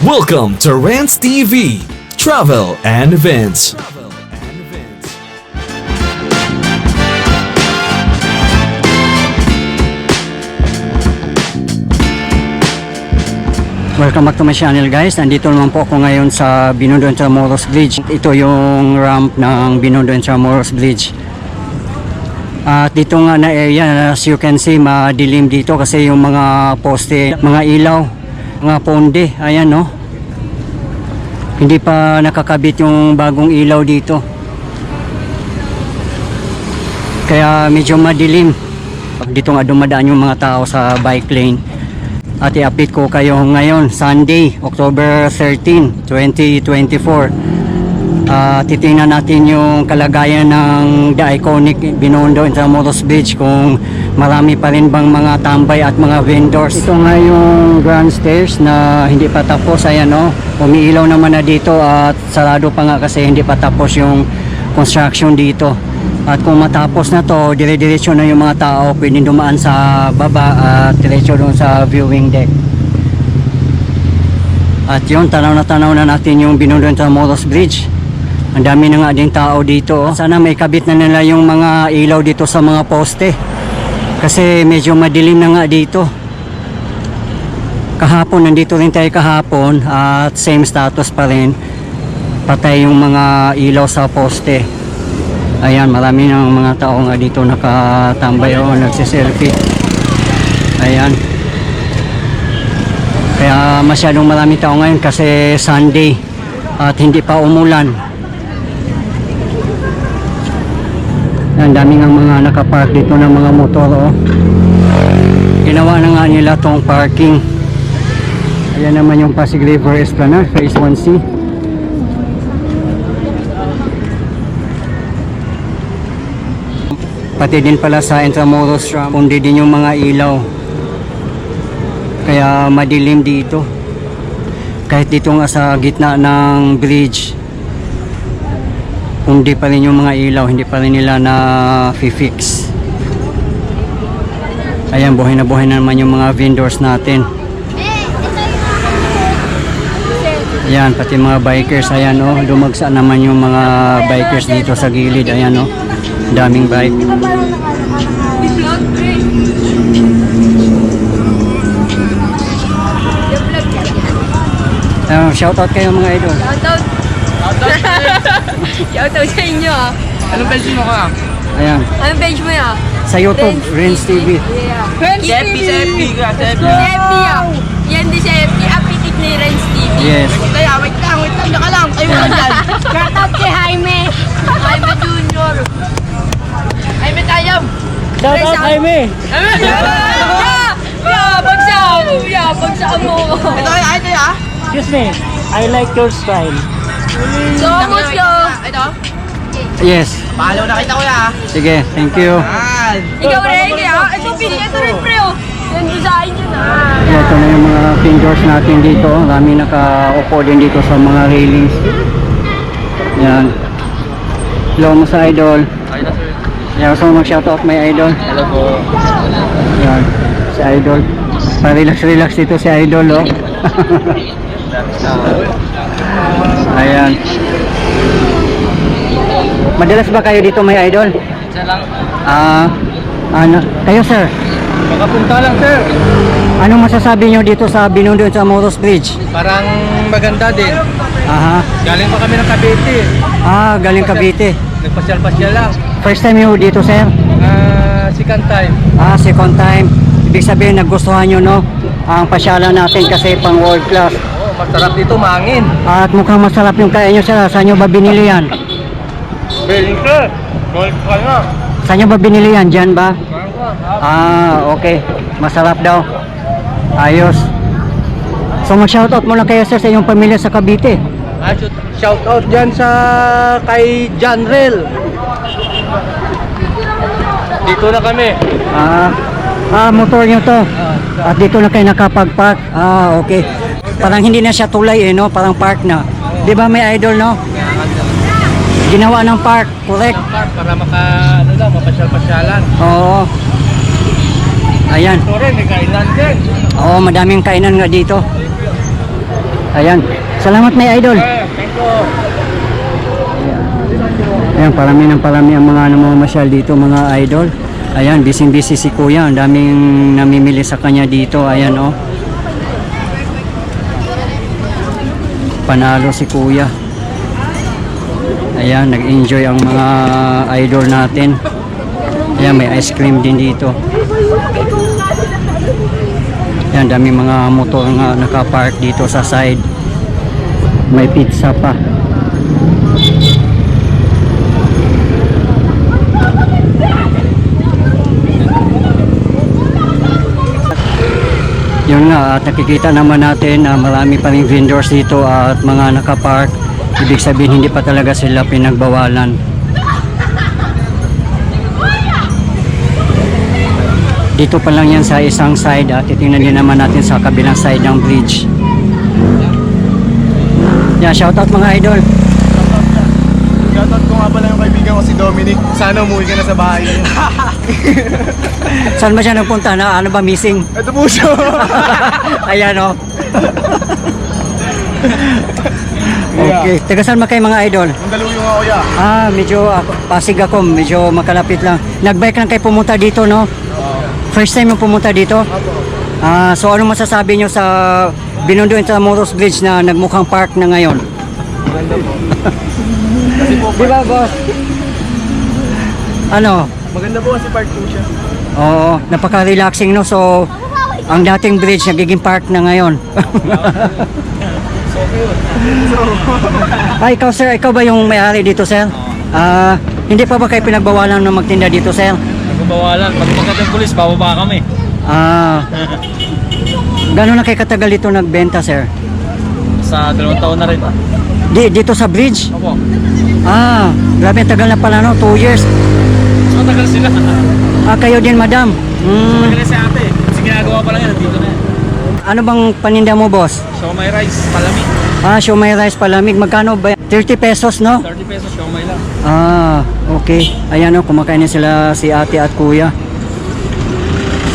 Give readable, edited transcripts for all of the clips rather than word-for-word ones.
Welcome to Rants TV, Travel and Events. Welcome back to my channel guys. Nandito naman po ako ngayon sa Binondo Intramuros Bridge. Ito yung ramp ng Binondo Intramuros Bridge. At dito nga na area, as you can see, madilim dito kasi yung mga poste, mga ilaw, mga ponde, ayan no. Hindi pa nakakabit yung bagong ilaw dito. Kaya medyo madilim. Dito nga dumadaan yung mga tao sa bike lane. At i-update ko kayo ngayon, Sunday, October 13, 2024. Titingnan natin yung kalagayan ng the iconic Binondo Intramuros Bridge, kung marami pa rin bang mga tambay at mga vendors. Ito nga yung grand stairs na hindi pa tapos, ayan o. Umiilaw naman na dito at sarado pa nga kasi hindi pa tapos yung construction dito. At kung matapos na to, dire-diretso na yung mga tao, pwedeng dumaan sa baba at diretso doon sa viewing deck. At yun, tanaw na natin yung Binondo Intramuros Bridge. Ang dami na nga din tao dito. Sana may kabit na nila yung mga ilaw dito sa mga poste. Kasi medyo madilim na nga dito. Kahapon, nandito rin tayo kahapon at same status pa rin. Patay yung mga ilaw sa poste. Ayan, marami ng mga tao nga dito nakatambay o nagsiselfie. Ayan. Kaya masyadong marami tao ngayon kasi Sunday at hindi pa umulan. Ang dami ng mga nakapark dito ng mga motor oh. Ginawa na nga nila tong parking. Ayan naman yung Pasig River Esplanade, Phase 1C. Pati din pala sa Intramuros ramp, kundi din yung mga ilaw. Kaya madilim dito. Kahit dito nga sa gitna ng bridge, kundi pa rin yung mga ilaw, hindi pa rin nila na fix. Ayan, buhay na naman yung mga vendors natin. Ayan, pati mga bikers, ayan oh, dumagsa naman yung mga bikers dito sa gilid, ayan oh. Daming bike. Shout out kayo mga idol. Shout out sa inyo ah. Anong page mo ka? Ayan. Anong page mo ya? Sa YouTube, Rants TV. Sa FB ka, sa FB. FB ah. Yan din sa FB. Apitik ni Rants TV. Yes. Kaya, wait lang, naka lang. Tayo mo lang dyan. Shout out kay Jaime. Jaime Junior. Jaime tayo. Shout out Jaime. Bagsa mo. Ito ah. Excuse me, I like your style. So, gusto. Ito? Yes. Follow na kita ko ya. Sige, thank you. Ikaw rin kaya. Ito rin pre oh. Yan design yun ah. Ito na yung mga vendors natin dito. Marami nakaupo din dito sa mga railings. Yan. Hello mo sa idol. Yan, gusto mo mag-shoutout my idol. Hello po. Yan, si idol. Pa-relax dito si idol oh. Ayan. Madalas ba kayo dito may idol? Isa lang. Ano? Kayo sir? Makapunta lang sir. Anong masasabi nyo dito sa Binondo Intramuros Bridge? Parang maganda din. Aha. Galing pa kami ng Cavite. Galing Cavite. Nagpasyal-pasyal lang. First time nyo dito sir? Second time. Second time. Ibig sabihin nagustuhan nyo no? Ang pasyalan natin kasi pang world class. Oo, masarap dito, mahangin. At mukhang masarap yung kaya nyo sir. Saan nyo ba binili yan? Beling sir. Gold ka nga. Saan nyo ba binili yan? Diyan ba? Okay. Masarap daw. Ayos. So mag-shoutout muna kayo sir sa inyong pamilya sa Cavite. Shout out dyan sa kay Janrel. Dito na kami. Motor nyo to. At dito na kayo nakapag-park. Okay. Parang hindi na siya tulay no? Parang park na. Di ba may idol no? Ginawa ng park, correct? Para mapasyal-pasyalan. Oo. Ayan. Ito rin, may kainan din. Oo, madaming kainan nga dito. Ayan. Salamat na idol. Thank you. Ayan, parami ang mga namamasyal dito mga idol. Ayan, busy si kuya. Ang daming namimili sa kanya dito. Ayan, oh. Panalo si kuya. Ayan, nag-enjoy ang mga idol natin. Ayan, may ice cream din dito. Ayan, daming mga motor nga nakapark dito sa side. May pizza pa. Yun nga, at nakikita naman natin na marami pa rin vendors dito at mga nakapark. Ibig sabihin hindi pa talaga sila pinagbawalan. Dito pa lang yan sa isang side at titingnan din naman natin sa kabilang side ng bridge. Yeah, shoutout mga idol. Shoutout ko nga pala yung kaibigan ko si Dominic. Sana umuwi ka na sa bahay niyo. Saan ba siya nagpunta na? Ano ba missing? Ito po siya. Ayan o. Okay. Taga saan ba kayo mga idol? Mandaluyong ako ya. Medyo Pasig ako. Medyo makalapit lang. Nagbike lang kayo pumunta dito, no? First time mo pumunta dito? So ano masasabi nyo sa Binondo Intramuros Bridge na nagmukhang park na ngayon? Maganda po. Kasi po, Di ba, boss? Ano? maganda po kasi park po siya. Oo, napaka-relaxing, no? So, ang dating bridge nagiging park na ngayon. Ikaw sir, ikaw ba yung may-ari dito, sir? Hindi pa ba kayo pinagbawalan na magtinda dito, sir? Nagbabawalan. Pag magkatang pulis, bababa kami. Gano'n na kayo katagal dito nagbenta, sir? Sa 2 taon na rin. Dito sa bridge? Opo. Grabe, tagal na pala, no? 2 years. Mas matagal sila. Kayo din, madam? Matagal si ate. Kasi ginagawa pa lang yan. Nandito na yan. Ano bang paninda mo, boss? Siomay rice, palamig. Siomay rice palamig. Magkano ba? 30 pesos, no? 30 pesos, siomay lang. Okay. Ayan o, kumakain na sila si ate at kuya.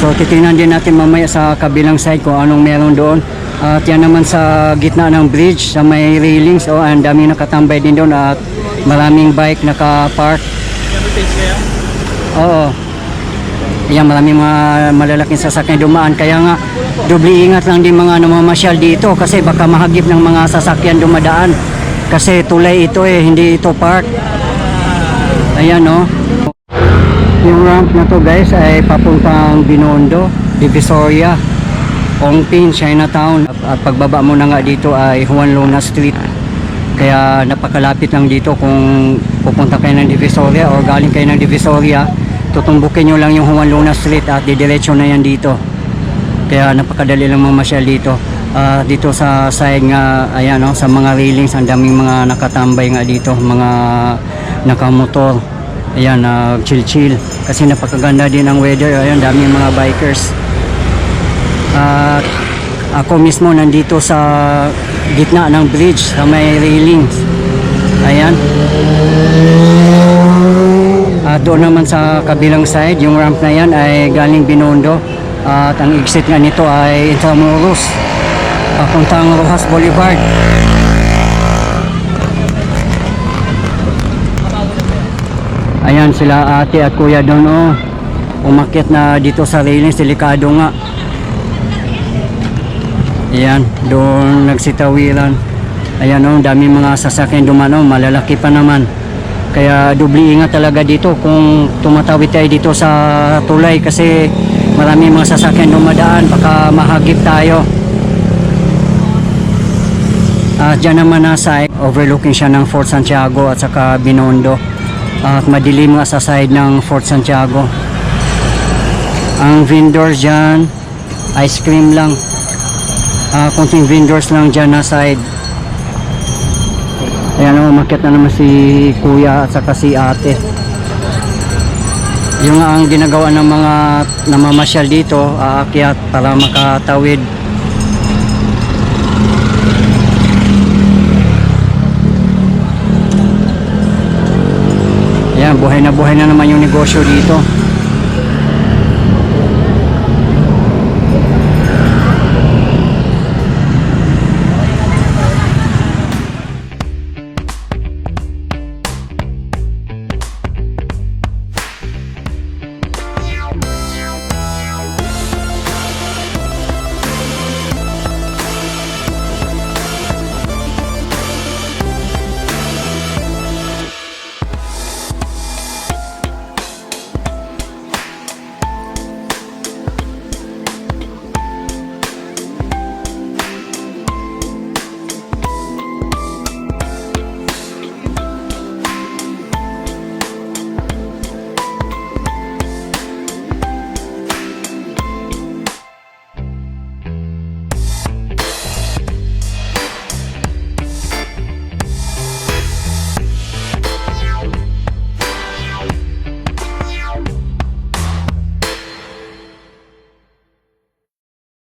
So, titingnan din natin mamaya sa kabilang side kung anong meron doon. At yan naman sa gitna ng bridge, sa may railings. Ang daming nakatambay din doon at maraming bike nakapark. Heritage kaya? Oo. Ayan, maraming mga malalaking sasakyan dumaan. Kaya nga, doble ingat lang din mga namamasyal dito kasi baka mahagip ng mga sasakyan dumadaan. Kasi tulay ito hindi ito park. Ayan, no. Yung ramp na to guys ay papuntang Binondo, Divisoria, Ongpin, Chinatown. At pagbaba mo na nga dito ay Juan Luna Street. Kaya napakalapit lang dito kung pupunta kayo ng Divisoria o galing kayo ng Divisoria. Tutumbukin nyo lang yung Juan Luna Street at didiretso na yan dito. Kaya napakadali lang mamasyal dito. Dito sa side nga, ayan, no, sa mga railings, ang daming mga nakatambay nga dito, mga nakamotor. Ayan, chill kasi napakaganda din ang weather. Ayan, daming mga bikers. At ako mismo nandito sa gitna ng bridge sa may railings. Ayan. At doon naman sa kabilang side, yung ramp na yan ay galing Binondo. At ang exit nga nito ay Intramuros, papuntang Rojas Boulevard. Ayan sila ate at kuya doon, umakyat na dito sa railings, delikado nga. Ayan, doon nagsitawiran. Ayan, dami mga sasakyan dumano, malalaki pa naman. Kaya dubli ingat talaga dito kung tumatawid tayo dito sa tulay kasi marami mga sasakyan dumadaan, baka mahagip tayo. At dyan naman nasa overlooking siya ng Fort Santiago at saka Binondo. At madilim nga sa side ng Fort Santiago. Ang vendors dyan, ice cream lang. Konting vendors lang dyan na side. Ayan, umakyat na naman si kuya at saka si ate. Yung ang ginagawa ng mga namamasyal dito, aakyat para makatawid. Ayan, buhay na naman yung negosyo dito.